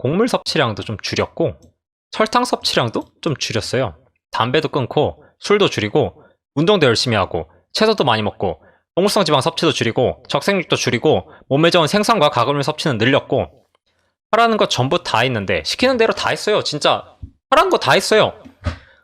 곡물 섭취량도 좀 줄였고 설탕 섭취량도 좀 줄였어요. 담배도 끊고 술도 줄이고 운동도 열심히 하고 채소도 많이 먹고 동물성 지방 섭취도 줄이고 적색육도 줄이고 몸에 좋은 생선과 가공육 섭취는 늘렸고 하라는 거 전부 다 했는데 시키는 대로 다 했어요. 진짜 하라는 거 다 했어요.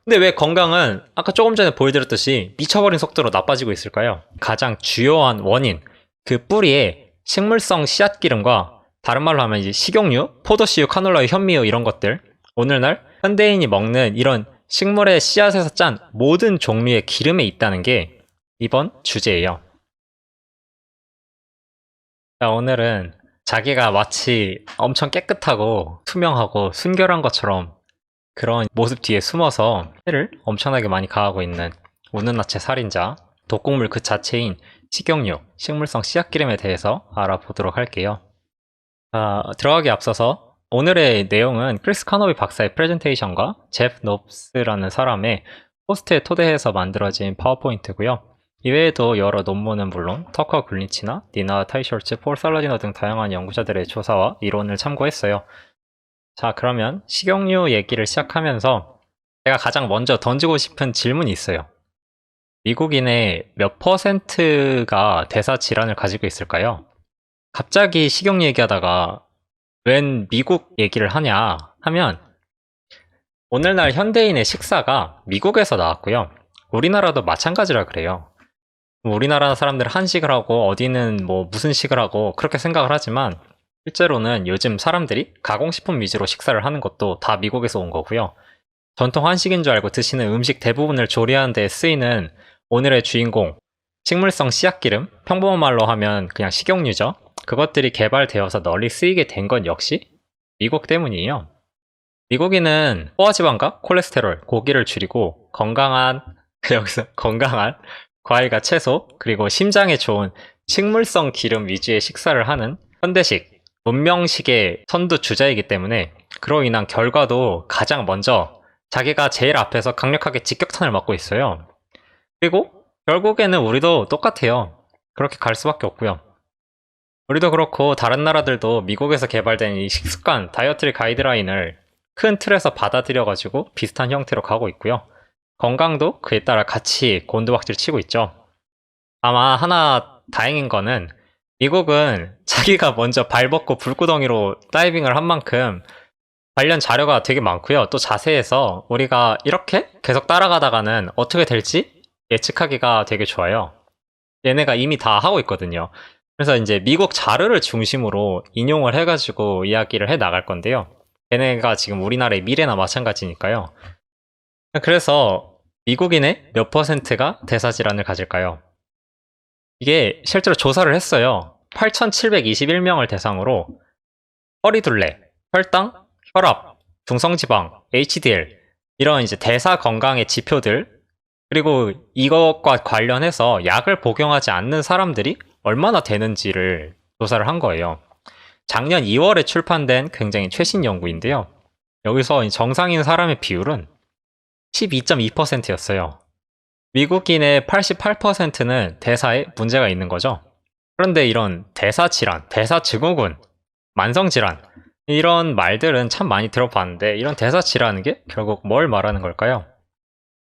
근데 왜 건강은 아까 조금 전에 보여드렸듯이 미쳐버린 속도로 나빠지고 있을까요? 가장 주요한 원인, 그 뿌리에 식물성 씨앗기름과 다른 말로 하면 이제 식용유, 포도씨유, 카놀라유, 현미유 이런 것들, 오늘날 현대인이 먹는 이런 식물의 씨앗에서 짠 모든 종류의 기름에 있다는 게 이번 주제예요. 자, 오늘은 자기가 마치 엄청 깨끗하고 투명하고 순결한 것처럼 그런 모습 뒤에 숨어서 해를 엄청나게 많이 가하고 있는 우는나체 살인자, 독곡물 그 자체인 식용유, 식물성 씨앗기름에 대해서 알아보도록 할게요. 들어가기 앞서서 오늘의 내용은 크리스 카노비 박사의 프레젠테이션과 제프 롭스라는 사람의 포스트에 토대해서 만들어진 파워포인트고요. 이외에도 여러 논문은 물론 터커 굴리치나 니나 타이셜츠, 폴 살라디너 등 다양한 연구자들의 조사와 이론을 참고했어요. 자, 그러면 식용유 얘기를 시작하면서 제가 가장 먼저 던지고 싶은 질문이 있어요. 미국인의 몇 퍼센트가 대사 질환을 가지고 있을까요? 갑자기 식용유 얘기하다가 웬 미국 얘기를 하냐 하면 오늘날 현대인의 식사가 미국에서 나왔고요. 우리나라도 마찬가지라 그래요. 우리나라 사람들 한식을 하고 어디는 뭐 무슨 식을 하고 그렇게 생각을 하지만 실제로는 요즘 사람들이 가공식품 위주로 식사를 하는 것도 다 미국에서 온 거고요. 전통 한식인 줄 알고 드시는 음식 대부분을 조리하는 데 쓰이는 오늘의 주인공, 식물성 씨앗기름, 평범한 말로 하면 그냥 식용유죠. 그것들이 개발되어서 널리 쓰이게 된 건 역시 미국 때문이에요. 미국인은 포화지방과 콜레스테롤, 고기를 줄이고 건강한, 여기서 건강한 과일과 채소, 그리고 심장에 좋은 식물성 기름 위주의 식사를 하는 현대식, 문명식의 선두주자이기 때문에 그로 인한 결과도 가장 먼저 자기가 제일 앞에서 강력하게 직격탄을 맞고 있어요. 그리고 결국에는 우리도 똑같아요. 그렇게 갈 수밖에 없고요. 우리도 그렇고 다른 나라들도 미국에서 개발된 이 식습관, 다이어트리 가이드라인을 큰 틀에서 받아들여가지고 비슷한 형태로 가고 있고요. 건강도 그에 따라 같이 곤두박질 치고 있죠. 아마 하나 다행인 거는 미국은 자기가 먼저 발 벗고 불구덩이로 다이빙을 한 만큼 관련 자료가 되게 많고요. 또 자세해서 우리가 이렇게 계속 따라가다가는 어떻게 될지 예측하기가 되게 좋아요. 얘네가 이미 다 하고 있거든요. 그래서 이제 미국 자료를 중심으로 인용을 해가지고 이야기를 해 나갈 건데요. 얘네가 지금 우리나라의 미래나 마찬가지니까요. 그래서 미국인의 몇 퍼센트가 대사질환을 가질까요? 이게 실제로 조사를 했어요. 8,721명을 대상으로 허리둘레, 혈당, 혈압, 중성지방, HDL 이런 이제 대사 건강의 지표들 그리고 이것과 관련해서 약을 복용하지 않는 사람들이 얼마나 되는지를 조사를 한 거예요. 작년 2월에 출판된 굉장히 최신 연구인데요. 여기서 정상인 사람의 비율은 12.2%였어요. 미국인의 88%는 대사에 문제가 있는 거죠. 그런데 이런 대사질환, 대사증후군, 만성질환 이런 말들은 참 많이 들어봤는데 이런 대사질환은 게 결국 뭘 말하는 걸까요?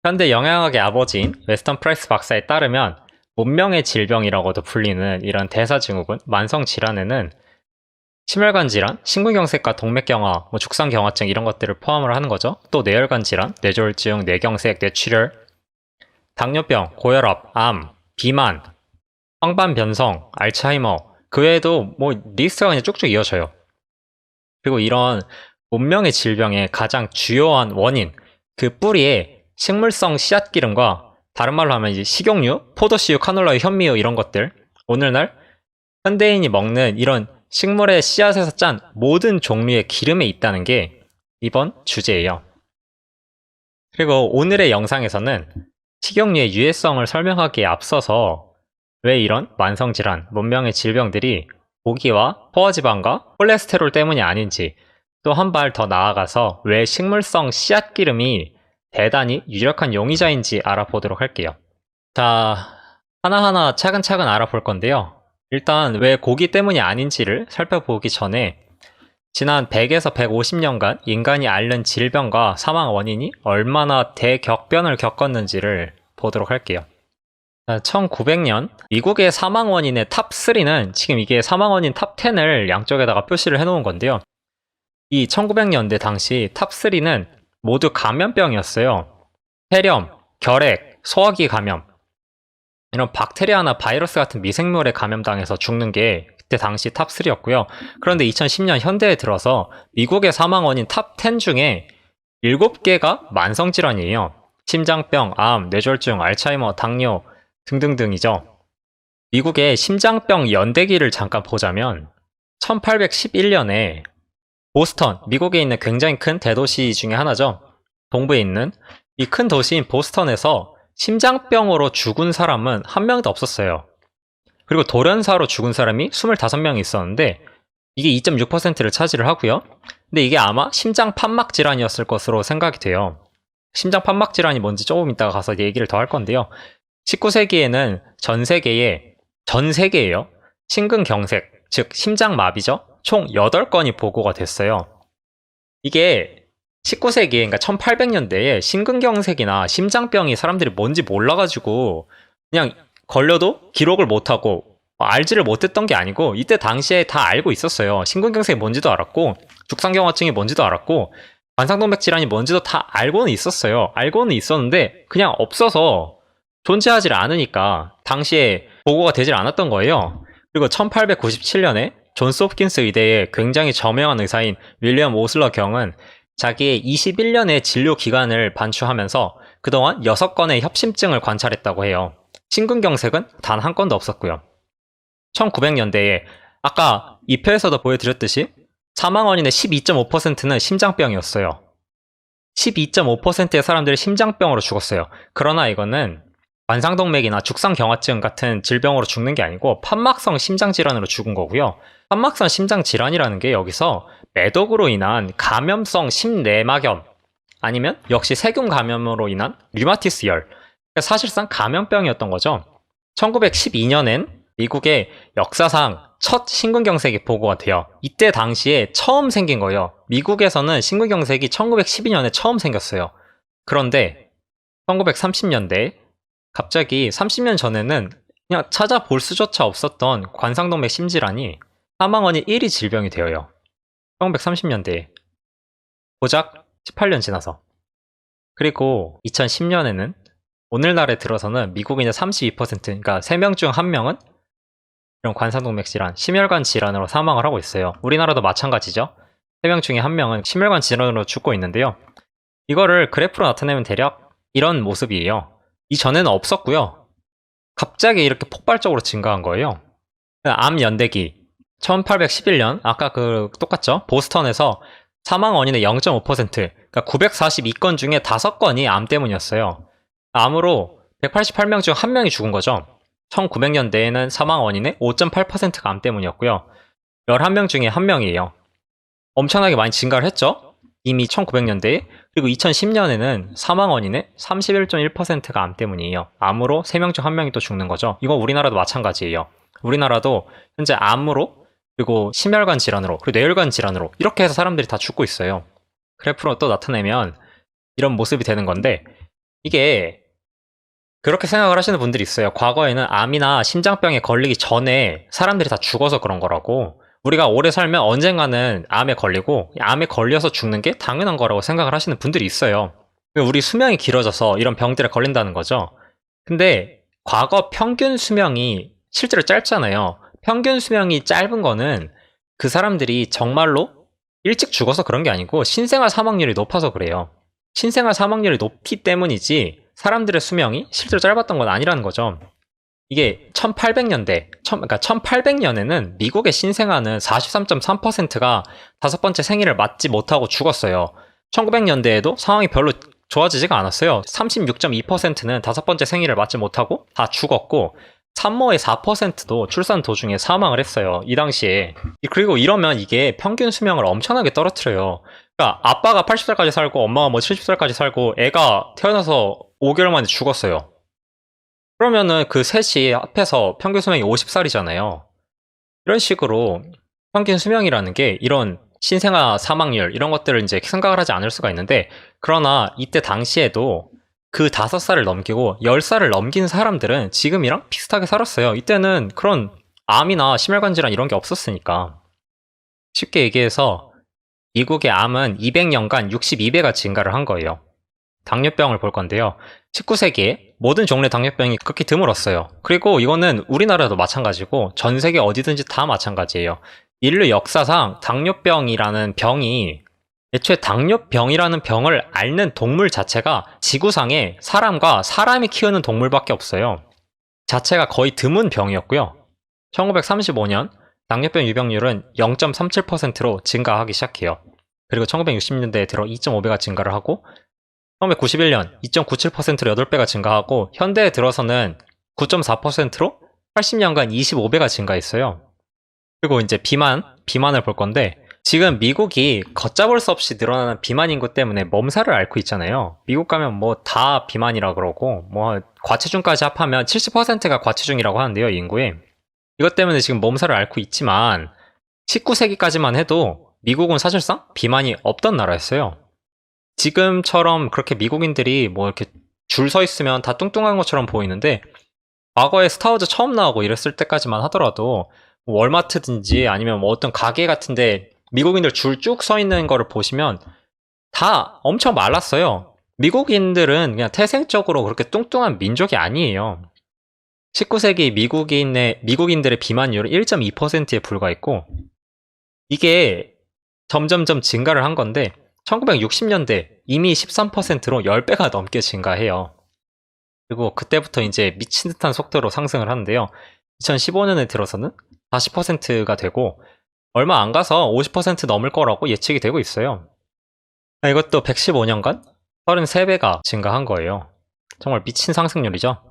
현대 영양학의 아버지인 웨스턴 프라이스 박사에 따르면 문명의 질병이라고도 불리는 이런 대사증후군, 만성질환에는 심혈관 질환, 심근경색과 동맥경화, 죽상경화증 이런 것들을 포함을 하는 거죠. 또 뇌혈관 질환, 뇌졸중, 뇌경색, 뇌출혈, 당뇨병, 고혈압, 암, 비만, 황반변성, 알츠하이머 그 외에도 뭐 리스트가 그냥 쭉쭉 이어져요. 그리고 이런 문명의 질병의 가장 주요한 원인, 그 뿌리에 식물성 씨앗기름과 다른 말로 하면 이제 식용유, 포도씨유, 카놀라유, 현미유 이런 것들 오늘날 현대인이 먹는 이런 식물의 씨앗에서 짠 모든 종류의 기름에 있다는 게 이번 주제예요. 그리고 오늘의 영상에서는 식용유의 유해성을 설명하기에 앞서서 왜 이런 만성질환, 문명의 질병들이 고기와 포화지방과 콜레스테롤 때문이 아닌지 또 한 발 더 나아가서 왜 식물성 씨앗기름이 대단히 유력한 용의자인지 알아보도록 할게요. 자, 하나하나 차근차근 알아볼 건데요. 일단 왜 고기 때문이 아닌지를 살펴보기 전에 지난 100에서 150년간 인간이 앓는 질병과 사망 원인이 얼마나 대격변을 겪었는지를 보도록 할게요. 1900년 미국의 사망 원인의 탑3는 지금 이게 사망 원인 탑10을 양쪽에다가 표시를 해놓은 건데요. 이 1900년대 당시 탑3는 모두 감염병이었어요. 폐렴, 결핵, 소화기 감염, 이런 박테리아나 바이러스 같은 미생물에 감염당해서 죽는 게 그때 당시 탑3였고요. 그런데 2010년 현대에 들어서 미국의 사망 원인 탑10 중에 7개가 만성질환이에요. 심장병, 암, 뇌졸중, 알츠하이머, 당뇨 등등등이죠. 미국의 심장병 연대기를 잠깐 보자면 1811년에 보스턴, 미국에 있는 굉장히 큰 대도시 중에 하나죠. 동부에 있는 이 큰 도시인 보스턴에서 심장병으로 죽은 사람은 한 명도 없었어요. 그리고 돌연사로 죽은 사람이 25명이 있었는데 이게 2.6%를 차지를 하고요. 근데 이게 아마 심장 판막 질환이었을 것으로 생각이 돼요. 심장 판막 질환이 뭔지 조금 이따가 가서 얘기를 더 할 건데요. 19세기에는 전 세계에요. 심근경색, 즉 심장마비죠. 총 8건이 보고가 됐어요. 이게 19세기에, 그러니까 1800년대에 심근경색이나 심장병이 사람들이 뭔지 몰라가지고 그냥 걸려도 기록을 못하고 알지를 못했던 게 아니고 이때 당시에 다 알고 있었어요. 심근경색이 뭔지도 알았고 죽상경화증이 뭔지도 알았고 관상동맥 질환이 뭔지도 다 알고는 있었어요. 알고는 있었는데 그냥 없어서 존재하지 않으니까 당시에 보고가 되질 않았던 거예요. 그리고 1897년에 존스 홉킨스 의대의 굉장히 저명한 의사인 윌리엄 오슬러 경은 자기의 21년의 진료 기간을 반추하면서 그동안 6건의 협심증을 관찰했다고 해요. 심근경색은 단 한 건도 없었고요. 1900년대에 아까 2표에서도 보여드렸듯이 사망 원인의 12.5%는 심장병이었어요. 12.5%의 사람들이 심장병으로 죽었어요. 그러나 이거는 관상동맥이나 죽상경화증 같은 질병으로 죽는 게 아니고 판막성 심장질환으로 죽은 거고요. 판막성 심장질환이라는 게 여기서 매독으로 인한 감염성 심내막염 아니면 역시 세균 감염으로 인한 류마티스열, 사실상 감염병이었던 거죠. 1912년엔 미국의 역사상 첫 심근경색이 보고가 돼요. 이때 당시에 처음 생긴 거예요. 미국에서는 심근경색이 1912년에 처음 생겼어요. 그런데 1930년대 갑자기 30년 전에는 그냥 찾아볼 수조차 없었던 관상동맥 심질환이 사망원인 1위 질병이 되어요. 1930년대에 고작 18년 지나서. 그리고 2010년에는 오늘날에 들어서는 미국인의 32%, 그러니까 3명 중 1명은 이런 관상동맥 질환, 심혈관 질환으로 사망을 하고 있어요. 우리나라도 마찬가지죠. 3명 중에 1명은 심혈관 질환으로 죽고 있는데요. 이거를 그래프로 나타내면 대략 이런 모습이에요. 이전에는 없었고요. 갑자기 이렇게 폭발적으로 증가한 거예요. 암 연대기 1811년 아까 똑같죠? 보스턴에서 사망 원인의 0.5%, 그러니까 942건 중에 5건이 암 때문이었어요. 암으로 188명 중 1명이 죽은 거죠. 1900년대에는 사망 원인의 5.8%가 암 때문이었고요. 11명 중에 1명이에요. 엄청나게 많이 증가를 했죠? 이미 1900년대에. 그리고 2010년에는 사망 원인의 31.1%가 암 때문이에요. 암으로 3명 중 1명이 또 죽는 거죠. 이건 우리나라도 마찬가지예요. 우리나라도 현재 암으로, 그리고 심혈관 질환으로, 그리고 뇌혈관 질환으로 이렇게 해서 사람들이 다 죽고 있어요. 그래프로 또 나타내면 이런 모습이 되는 건데, 이게 그렇게 생각을 하시는 분들이 있어요. 과거에는 암이나 심장병에 걸리기 전에 사람들이 다 죽어서 그런 거라고, 우리가 오래 살면 언젠가는 암에 걸리고 암에 걸려서 죽는 게 당연한 거라고 생각을 하시는 분들이 있어요. 우리 수명이 길어져서 이런 병들에 걸린다는 거죠. 근데 과거 평균 수명이 실제로 짧잖아요. 평균 수명이 짧은 거는 그 사람들이 정말로 일찍 죽어서 그런 게 아니고 신생아 사망률이 높아서 그래요. 신생아 사망률이 높기 때문이지 사람들의 수명이 실제로 짧았던 건 아니라는 거죠. 이게 1800년대, 그러니까 1800년에는 미국의 신생아는 43.3%가 5번째 생일을 맞지 못하고 죽었어요. 1900년대에도 상황이 별로 좋아지지가 않았어요. 36.2%는 5번째 생일을 맞지 못하고 다 죽었고, 산모의 4%도 출산 도중에 사망을 했어요. 이 당시에. 그리고 이러면 이게 평균 수명을 엄청나게 떨어뜨려요. 그러니까 아빠가 80살까지 살고 엄마가 뭐 70살까지 살고 애가 태어나서 5개월 만에 죽었어요. 그러면은 그 셋이 합해서 평균 수명이 50살이잖아요. 이런 식으로 평균 수명이라는 게 이런 신생아 사망률 이런 것들을 이제 생각을 하지 않을 수가 있는데, 그러나 이때 당시에도 그 5살을 넘기고 10살을 넘긴 사람들은 지금이랑 비슷하게 살았어요. 이때는 그런 암이나 심혈관 질환 이런 게 없었으니까. 쉽게 얘기해서 미국의 암은 200년간 62배가 증가를 한 거예요. 당뇨병을 볼 건데요. 19세기에 모든 종류의 당뇨병이 극히 드물었어요. 그리고 이거는 우리나라도 마찬가지고 전 세계 어디든지 다 마찬가지예요. 인류 역사상 당뇨병이라는 병이, 애초에 당뇨병이라는 병을 앓는 동물 자체가 지구상에 사람과 사람이 키우는 동물밖에 없어요. 자체가 거의 드문 병이었고요. 1935년 당뇨병 유병률은 0.37%로 증가하기 시작해요. 그리고 1960년대에 들어 2.5배가 증가를 하고, 1991년 2.97%로 8배가 증가하고, 현대에 들어서는 9.4%로 80년간 25배가 증가했어요. 그리고 이제 비만을 볼 건데, 지금 미국이 걷잡을 수 없이 늘어나는 비만 인구 때문에 몸살을 앓고 있잖아요. 미국 가면 뭐 다 비만이라 그러고, 뭐 과체중까지 합하면 70%가 과체중이라고 하는데요, 인구에. 이것 때문에 지금 몸살을 앓고 있지만 19세기까지만 해도 미국은 사실상 비만이 없던 나라였어요. 지금처럼 그렇게 미국인들이 뭐 이렇게 줄 서 있으면 다 뚱뚱한 것처럼 보이는데, 과거에 스타워즈 처음 나오고 이랬을 때까지만 하더라도 뭐 월마트든지 아니면 뭐 어떤 가게 같은데 미국인들 줄 쭉 서 있는 거를 보시면 다 엄청 말랐어요. 미국인들은 그냥 태생적으로 그렇게 뚱뚱한 민족이 아니에요. 19세기 미국인들의 비만율은 1.2%에 불과했고, 이게 점점점 증가를 한 건데 1960년대 이미 13%로 10배가 넘게 증가해요. 그리고 그때부터 이제 미친 듯한 속도로 상승을 하는데요. 2015년에 들어서는 40%가 되고, 얼마 안 가서 50% 넘을 거라고 예측이 되고 있어요. 이것도 115년간 33배가 증가한 거예요. 정말 미친 상승률이죠.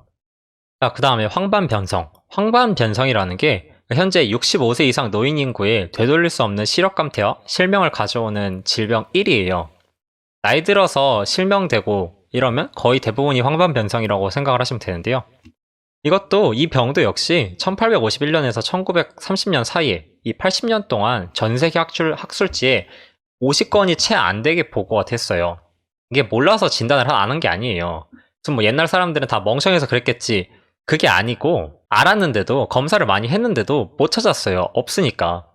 자, 그 다음에 황반변성. 황반변성이라는 게 현재 65세 이상 노인 인구에 되돌릴 수 없는 시력감퇴와 실명을 가져오는 질병 1위예요. 나이 들어서 실명되고 이러면 거의 대부분이 황반변성이라고 생각을 하시면 되는데요. 이 병도 역시 1851년에서 1930년 사이에 이 80년 동안 전 세계 학술지에 50건이 채 안 되게 보고가 됐어요. 이게 몰라서 진단을 안 한 게 아니에요. 뭐 옛날 사람들은 다 멍청해서 그랬겠지. 그게 아니고, 알았는데도, 검사를 많이 했는데도 못 찾았어요. 없으니까.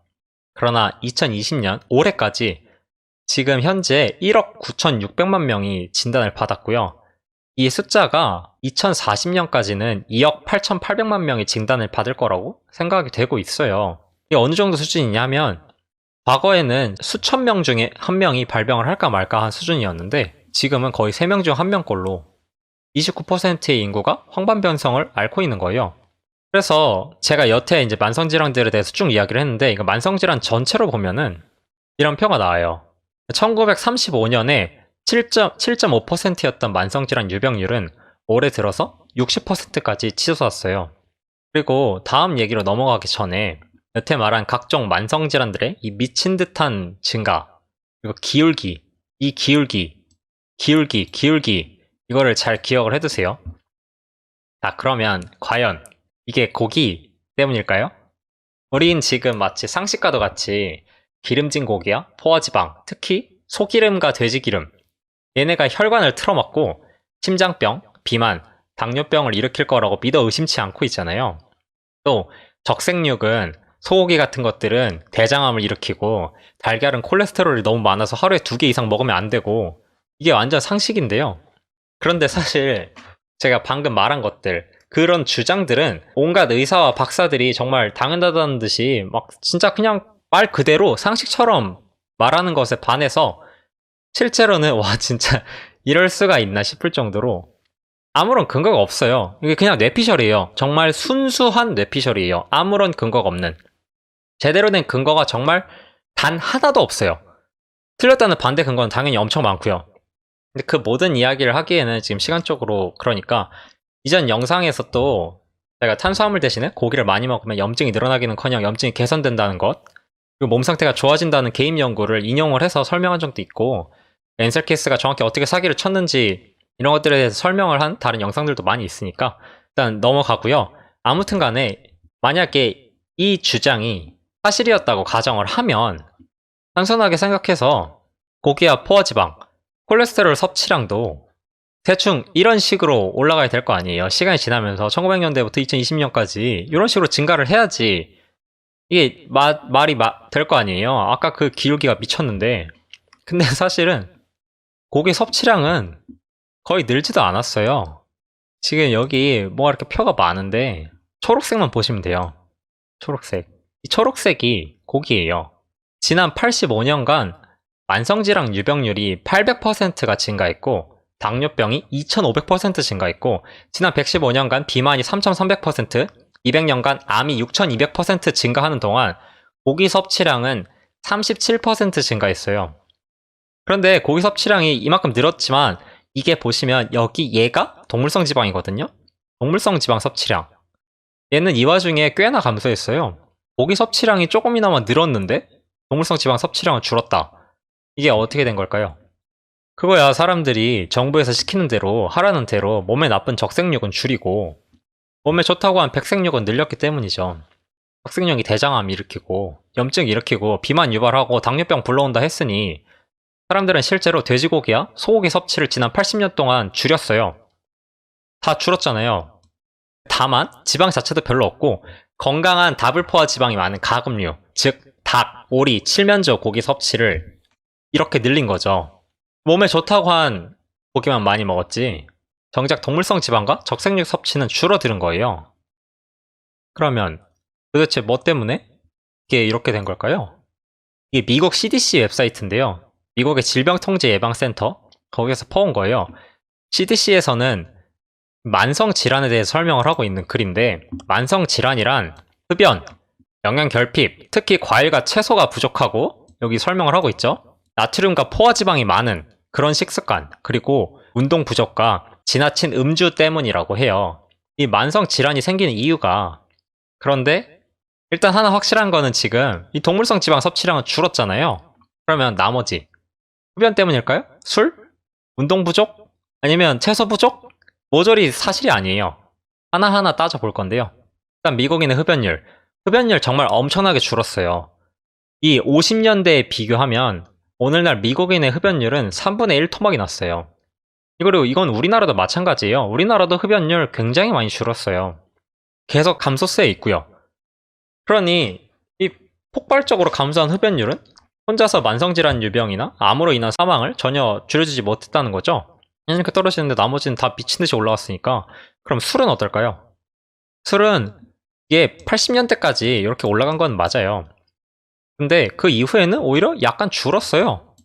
그러나 2020년 올해까지 지금 현재 1억 9,600만 명이 진단을 받았고요. 이 숫자가 2040년까지는 2억 8,800만 명이 진단을 받을 거라고 생각이 되고 있어요. 이게 어느 정도 수준이냐면, 과거에는 수천 명 중에 한 명이 발병을 할까 말까 한 수준이었는데, 지금은 거의 3명 중 1명꼴로 29%의 인구가 황반변성을 앓고 있는 거예요. 그래서 제가 여태 이제 만성질환들에 대해서 쭉 이야기를 했는데, 이거 만성질환 전체로 보면은 이런 표가 나와요. 1935년에 7.5%였던 만성질환 유병률은 올해 들어서 60%까지 치솟았어요. 그리고 다음 얘기로 넘어가기 전에 여태 말한 각종 만성질환들의 이 미친 듯한 증가, 그리고 기울기, 이거를 잘 기억을 해두세요. 자, 그러면 과연 이게 고기 때문일까요? 우린 지금 마치 상식과도 같이 기름진 고기야 포화지방, 특히 소기름과 돼지기름, 얘네가 혈관을 틀어막고 심장병, 비만, 당뇨병을 일으킬 거라고 믿어 의심치 않고 있잖아요. 또 적색육은, 소고기 같은 것들은 대장암을 일으키고, 달걀은 콜레스테롤이 너무 많아서 하루에 2개 이상 먹으면 안 되고, 이게 완전 상식인데요. 그런데 사실 제가 방금 말한 것들, 그런 주장들은 온갖 의사와 박사들이 정말 당연하다는 듯이 막 진짜 그냥 말 그대로 상식처럼 말하는 것에 반해서, 실제로는 와 진짜 이럴 수가 있나 싶을 정도로 아무런 근거가 없어요. 이게 그냥 뇌피셜이에요. 정말 순수한 뇌피셜이에요. 아무런 근거가 없는. 제대로 된 근거가 정말 단 하나도 없어요. 틀렸다는 반대 근거는 당연히 엄청 많고요. 근데 그 모든 이야기를 하기에는 지금 시간적으로, 그러니까 이전 영상에서 또 제가 탄수화물 대신에 고기를 많이 먹으면 염증이 늘어나기는커녕 염증이 개선된다는 것, 그리고 몸 상태가 좋아진다는 개인 연구를 인용을 해서 설명한 적도 있고, 엔셀케이스가 정확히 어떻게 사기를 쳤는지 이런 것들에 대해서 설명을 한 다른 영상들도 많이 있으니까 일단 넘어가고요. 아무튼 간에 만약에 이 주장이 사실이었다고 가정을 하면 단순하게 생각해서 고기와 포화지방, 콜레스테롤 섭취량도 대충 이런 식으로 올라가야 될 거 아니에요. 시간이 지나면서 1900년대부터 2020년까지 이런 식으로 증가를 해야지 이게 말이 될 거 아니에요. 아까 그 기울기가 미쳤는데, 근데 사실은 고기 섭취량은 거의 늘지도 않았어요. 지금 여기 뭐가 이렇게 표가 많은데 초록색만 보시면 돼요. 초록색. 이 초록색이 고기예요. 지난 85년간 만성질환 유병률이 800%가 증가했고, 당뇨병이 2500% 증가했고, 지난 115년간 비만이 3300%, 200년간 암이 6200% 증가하는 동안 고기 섭취량은 37% 증가했어요. 그런데 고기 섭취량이 이만큼 늘었지만, 이게 보시면 여기 얘가 동물성 지방이거든요. 동물성 지방 섭취량. 얘는 이 와중에 꽤나 감소했어요. 고기 섭취량이 조금이나마 늘었는데 동물성 지방 섭취량은 줄었다. 이게 어떻게 된 걸까요? 그거야 사람들이 정부에서 시키는 대로 하라는 대로 몸에 나쁜 적색육은 줄이고 몸에 좋다고 한 백색육은 늘렸기 때문이죠. 적색육이 대장암 일으키고 염증 일으키고 비만 유발하고 당뇨병 불러온다 했으니 사람들은 실제로 돼지고기야 소고기 섭취를 지난 80년 동안 줄였어요. 다 줄었잖아요. 다만 지방 자체도 별로 없고 건강한 다불포화 지방이 많은 가금류, 즉 닭, 오리, 칠면조 고기 섭취를 이렇게 늘린 거죠. 몸에 좋다고 한 고기만 많이 먹었지 정작 동물성 지방과 적색육 섭취는 줄어드는 거예요. 그러면 도대체 뭐 때문에 이게 이렇게 된 걸까요? 이게 미국 CDC 웹사이트인데요. 미국의 질병통제예방센터 거기에서 퍼온 거예요. CDC에서는 만성질환에 대해 설명을 하고 있는 글인데, 만성질환이란 흡연, 영양결핍, 특히 과일과 채소가 부족하고 여기 설명을 하고 있죠. 나트륨과 포화지방이 많은 그런 식습관, 그리고 운동 부족과 지나친 음주 때문이라고 해요. 이 만성질환이 생기는 이유가, 그런데 일단 하나 확실한 거는 지금 이 동물성 지방 섭취량은 줄었잖아요. 그러면 나머지 흡연 때문일까요? 술? 운동 부족? 아니면 채소 부족? 모조리 사실이 아니에요. 하나하나 따져볼 건데요. 일단 미국인의 흡연율. 흡연율 정말 엄청나게 줄었어요. 이 50년대에 비교하면 오늘날 미국인의 흡연율은 3분의 1 토막이 났어요. 그리고 이건 우리나라도 마찬가지예요. 우리나라도 흡연율 굉장히 많이 줄었어요. 계속 감소세에 있고요. 그러니 이 폭발적으로 감소한 흡연율은 혼자서 만성질환 유병이나 암으로 인한 사망을 전혀 줄여주지 못했다는 거죠. 이렇게 떨어지는데 나머지는 다 미친듯이 올라갔으니까. 그럼 술은 어떨까요? 술은 이게 80년대까지 이렇게 올라간 건 맞아요. 근데 그 이후에는 오히려 약간 줄었어요.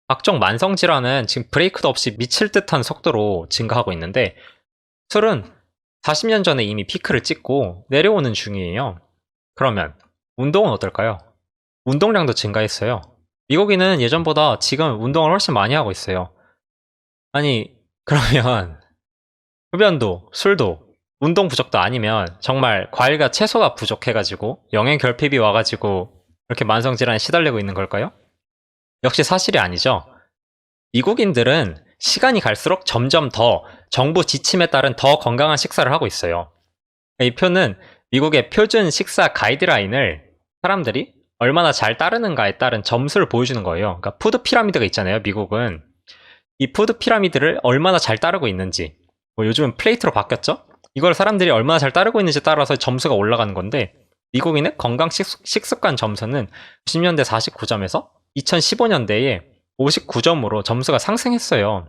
각종 만성질환은 지금 브레이크도 없이 미칠 듯한 속도로 증가하고 있는데, 술은 40년 전에 이미 피크를 찍고 내려오는 중이에요. 그러면 운동은 어떨까요? 운동량도 증가했어요. 미국인은 예전보다 지금 운동을 훨씬 많이 하고 있어요. 아니, 그러면 흡연도, 술도, 운동 부족도 아니면 정말 과일과 채소가 부족해가지고 영양결핍이 와가지고 이렇게 만성질환에 시달리고 있는 걸까요? 역시 사실이 아니죠. 미국인들은 시간이 갈수록 점점 더 정부 지침에 따른 더 건강한 식사를 하고 있어요. 이 표는 미국의 표준 식사 가이드라인을 사람들이 얼마나 잘 따르는가에 따른 점수를 보여주는 거예요. 그러니까 푸드 피라미드가 있잖아요, 미국은. 이 푸드 피라미드를 얼마나 잘 따르고 있는지, 뭐 요즘은 플레이트로 바뀌었죠? 이걸 사람들이 얼마나 잘 따르고 있는지 따라서 점수가 올라가는 건데, 미국인의 건강 식습관 점수는 90년대 49점에서 2015년대에 59점으로 점수가 상승했어요.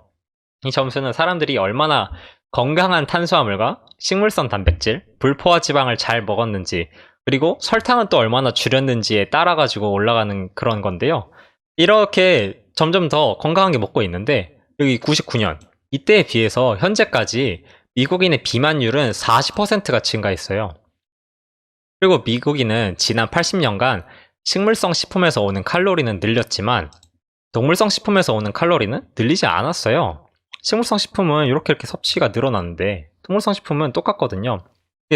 이 점수는 사람들이 얼마나 건강한 탄수화물과 식물성 단백질, 불포화 지방을 잘 먹었는지, 그리고 설탕은 또 얼마나 줄였는지에 따라가지고 올라가는 그런 건데요. 이렇게 점점 더 건강하게 먹고 있는데, 여기 99년, 이때에 비해서 현재까지 미국인의 비만율은 40%가 증가했어요. 그리고 미국인은 지난 80년간 식물성 식품에서 오는 칼로리는 늘렸지만 동물성 식품에서 오는 칼로리는 늘리지 않았어요. 식물성 식품은 이렇게 섭취가 늘어났는데 동물성 식품은 똑같거든요.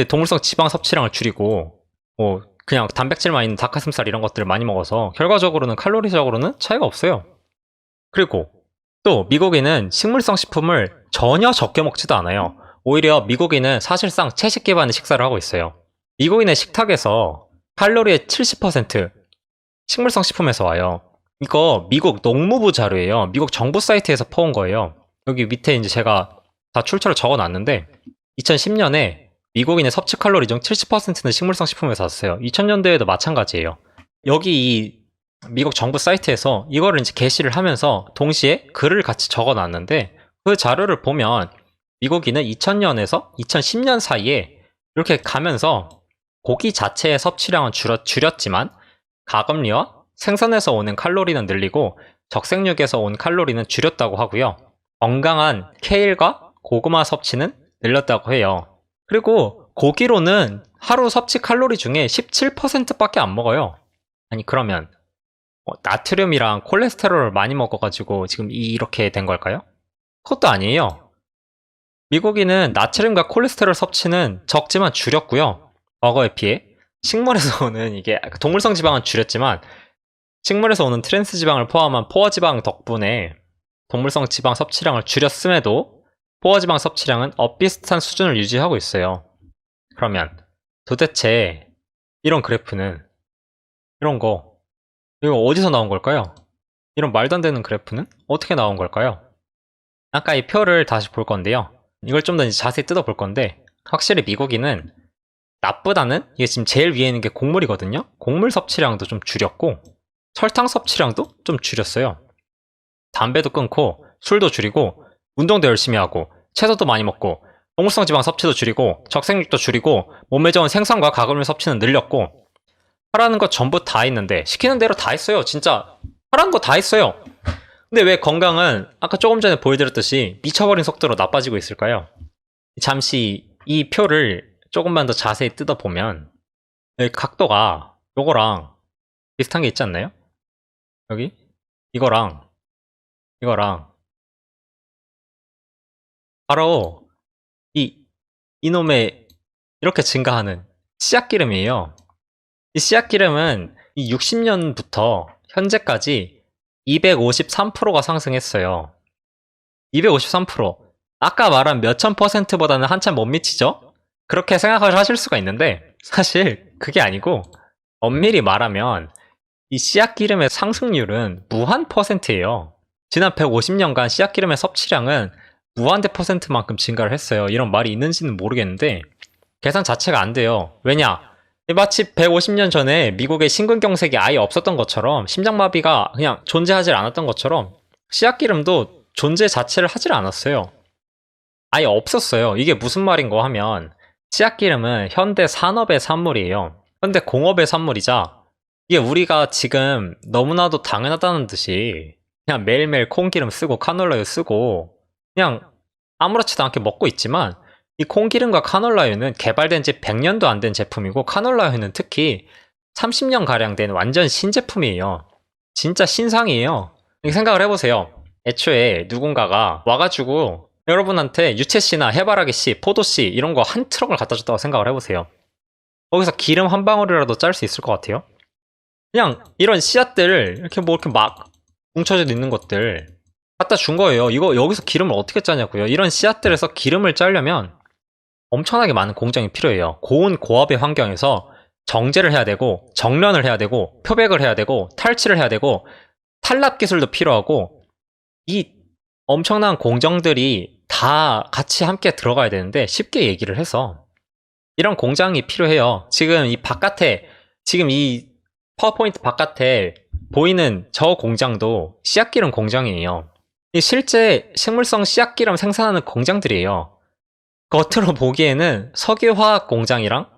동물성 지방 섭취량을 줄이고 뭐 그냥 단백질만 있는 닭가슴살 이런 것들을 많이 먹어서 결과적으로는 칼로리적으로는 차이가 없어요. 그리고 또 미국인은 식물성 식품을 전혀 적게 먹지도 않아요. 오히려 미국인은 사실상 채식 기반의 식사를 하고 있어요. 미국인의 식탁에서 칼로리의 70% 식물성 식품에서 와요. 이거 미국 농무부 자료예요. 미국 정부 사이트에서 퍼온 거예요. 여기 밑에 이제 제가 다 출처를 적어 놨는데 2010년에 미국인의 섭취 칼로리 중 70%는 식물성 식품에서 샀어요. 2000년대에도 마찬가지예요. 여기 이 미국 정부 사이트에서 이거를 이제 게시를 하면서 동시에 글을 같이 적어 놨는데 그 자료를 보면 미국인은 2000년에서 2010년 사이에 이렇게 가면서 고기 자체의 섭취량은 줄였지만 가금리와 생선에서 오는 칼로리는 늘리고 적색육에서 온 칼로리는 줄였다고 하고요. 건강한 케일과 고구마 섭취는 늘렸다고 해요. 그리고 고기로는 하루 섭취 칼로리 중에 17%밖에 안 먹어요. 아니 그러면 나트륨이랑 콜레스테롤을 많이 먹어가지고 지금 이렇게 된 걸까요? 그것도 아니에요. 미국인은 나트륨과 콜레스테롤 섭취는 적지만 줄였고요. 과거에 비해 식물에서 오는 이게 동물성 지방은 줄였지만 식물에서 오는 트랜스 지방을 포함한 포화 지방 덕분에 동물성 지방 섭취량을 줄였음에도 포화 지방 섭취량은 비슷한 수준을 유지하고 있어요. 그러면 도대체 이런 그래프는 이거 어디서 나온 걸까요? 이런 말도 안 되는 그래프는 어떻게 나온 걸까요? 아까 이 표를 다시 볼 건데요. 이걸 좀 더 자세히 뜯어 볼 건데 확실히 미국인은 나보다는 이게 지금 제일 위에 있는 게 곡물이거든요. 곡물 섭취량도 좀 줄였고 설탕 섭취량도 좀 줄였어요. 담배도 끊고 술도 줄이고 운동도 열심히 하고 채소도 많이 먹고 동물성 지방 섭취도 줄이고 적색육도 줄이고 몸에 좋은 생선과 가금류 섭취는 늘렸고 하라는 거 전부 다 했는데 시키는 대로 다 했어요. 진짜 하라는 거 다 했어요. 근데 왜 건강은 아까 조금 전에 보여드렸듯이 미쳐버린 속도로 나빠지고 있을까요? 잠시 이 표를 조금만 더 자세히 뜯어보면 여기 각도가 요거랑 비슷한 게 있지 않나요? 여기 이거랑 바로 이놈의 이렇게 증가하는 씨앗기름이에요. 이 씨앗기름은 이 60년부터 현재까지 253%가 상승했어요. 253%. 아까 말한 몇천 %보다는 한참 못 미치죠? 그렇게 생각을 하실 수가 있는데 사실 그게 아니고 엄밀히 말하면 이 씨앗기름의 상승률은 무한 %예요. 지난 150년간 씨앗기름의 섭취량은 무한대 %만큼 증가를 했어요. 이런 말이 있는지는 모르겠는데 계산 자체가 안 돼요. 왜냐? 마치 150년 전에 미국의 심근경색이 아예 없었던 것처럼 심장마비가 그냥 존재하지 않았던 것처럼 씨앗기름도 존재 자체를 하질 않았어요. 아예 없었어요. 이게 무슨 말인가 하면 씨앗기름은 현대 산업의 산물이에요. 현대 공업의 산물이자 이게 우리가 지금 너무나도 당연하다는 듯이 그냥 매일매일 콩기름 쓰고 카놀라유 쓰고 그냥 아무렇지도 않게 먹고 있지만 이 콩기름과 카놀라유는 개발된 지 100년도 안 된 제품이고 카놀라유는 특히 30년가량 된 완전 신제품이에요. 진짜 신상이에요. 이렇게 생각을 해보세요. 애초에 누군가가 와가지고 여러분한테 유채씨나 해바라기씨, 포도씨 이런 거 한 트럭을 갖다 줬다고 생각을 해보세요. 거기서 기름 한 방울이라도 짤 수 있을 것 같아요? 그냥 이런 씨앗들 이렇게 막 뭉쳐져 있는 것들 갖다 준 거예요. 이거 여기서 기름을 어떻게 짜냐고요. 이런 씨앗들에서 기름을 짜려면 엄청나게 많은 공정이 필요해요. 고온 고압의 환경에서 정제를 해야 되고 정련을 해야 되고 표백을 해야 되고 탈취를 해야 되고 탈납 기술도 필요하고 이 엄청난 공정들이 다 같이 함께 들어가야 되는데 쉽게 얘기를 해서 이런 공장이 필요해요. 지금 이 바깥에 지금 이 파워포인트 바깥에 보이는 저 공장도 씨앗기름 공장이에요. 실제 식물성 씨앗기름 생산하는 공장들이에요. 겉으로 보기에는 석유화학 공장이랑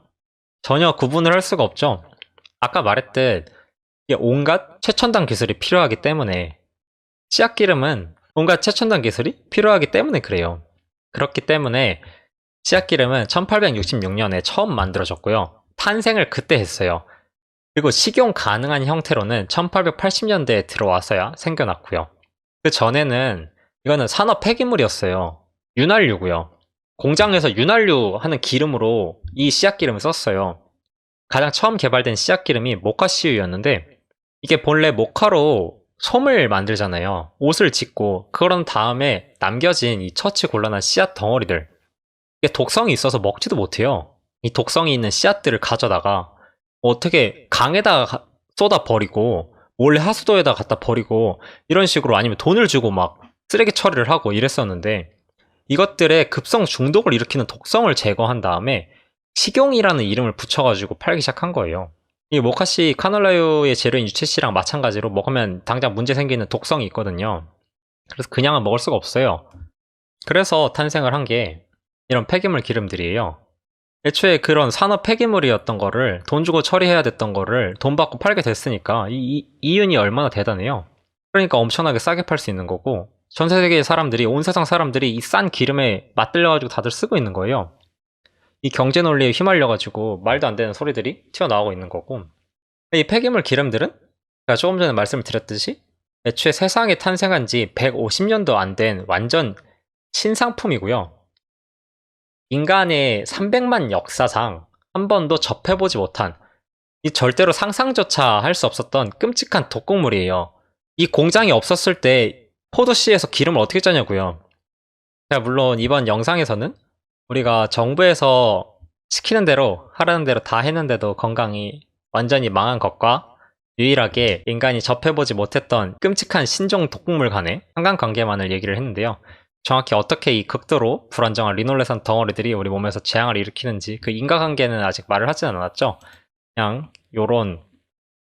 전혀 구분을 할 수가 없죠. 아까 말했듯 온갖 최첨단 기술이 필요하기 때문에 씨앗기름은 온갖 최첨단 기술이 필요하기 때문에 그래요. 그렇기 때문에 씨앗기름은 1866년에 처음 만들어졌고요. 탄생을 그때 했어요. 그리고 식용 가능한 형태로는 1880년대에 들어와서야 생겨났고요. 그 전에는 이거는 산업 폐기물이었어요. 윤활유고요. 공장에서 윤활유 하는 기름으로 이 씨앗기름을 썼어요. 가장 처음 개발된 씨앗기름이 모카씨유였는데 이게 본래 모카로 솜을 만들잖아요. 옷을 짓고 그런 다음에 남겨진 이 처치곤란한 씨앗 덩어리들 이게 독성이 있어서 먹지도 못해요. 이 독성이 있는 씨앗들을 가져다가 어떻게 강에다가 쏟아 버리고 몰래 하수도에다 갖다 버리고 이런 식으로 아니면 돈을 주고 막 쓰레기 처리를 하고 이랬었는데 이것들의 급성 중독을 일으키는 독성을 제거한 다음에 식용이라는 이름을 붙여가지고 팔기 시작한 거예요. 이 모카씨 카놀라유의 재료인 유채씨랑 마찬가지로 먹으면 당장 문제 생기는 독성이 있거든요. 그래서 그냥은 먹을 수가 없어요. 그래서 탄생을 한 게 이런 폐기물 기름들이에요. 애초에 그런 산업 폐기물이었던 거를 돈 주고 처리해야 됐던 거를 돈 받고 팔게 됐으니까 이 이윤이 얼마나 대단해요. 그러니까 엄청나게 싸게 팔 수 있는 거고 전 세계의 사람들이 온 세상 사람들이 이 싼 기름에 맛들려가지고 다들 쓰고 있는 거예요. 이 경제 논리에 휘말려가지고 말도 안 되는 소리들이 튀어나오고 있는 거고 이 폐기물 기름들은 제가 조금 전에 말씀을 드렸듯이 애초에 세상에 탄생한 지 150년도 안 된 완전 신상품이고요. 인간의 300만 역사상 한 번도 접해보지 못한 이 절대로 상상조차 할 수 없었던 끔찍한 독곡물이에요. 이 공장이 없었을 때 포도씨에서 기름을 어떻게 짜냐고요. 자, 물론 이번 영상에서는 우리가 정부에서 시키는 대로 하라는 대로 다 했는데도 건강이 완전히 망한 것과 유일하게 인간이 접해보지 못했던 끔찍한 신종 독극물 간의 상관관계만을 얘기를 했는데요. 정확히 어떻게 이 극도로 불안정한 리놀레산 덩어리들이 우리 몸에서 재앙을 일으키는지 그 인과관계는 아직 말을 하진 않았죠. 그냥 요런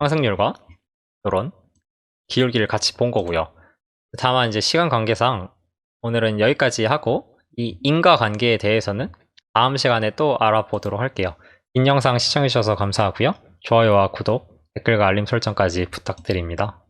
상승률과 요런 기울기를 같이 본 거고요. 다만 이제 시간 관계상 오늘은 여기까지 하고 이 인과관계에 대해서는 다음 시간에 또 알아보도록 할게요. 긴 영상 시청해주셔서 감사하고요. 좋아요와 구독, 댓글과 알림 설정까지 부탁드립니다.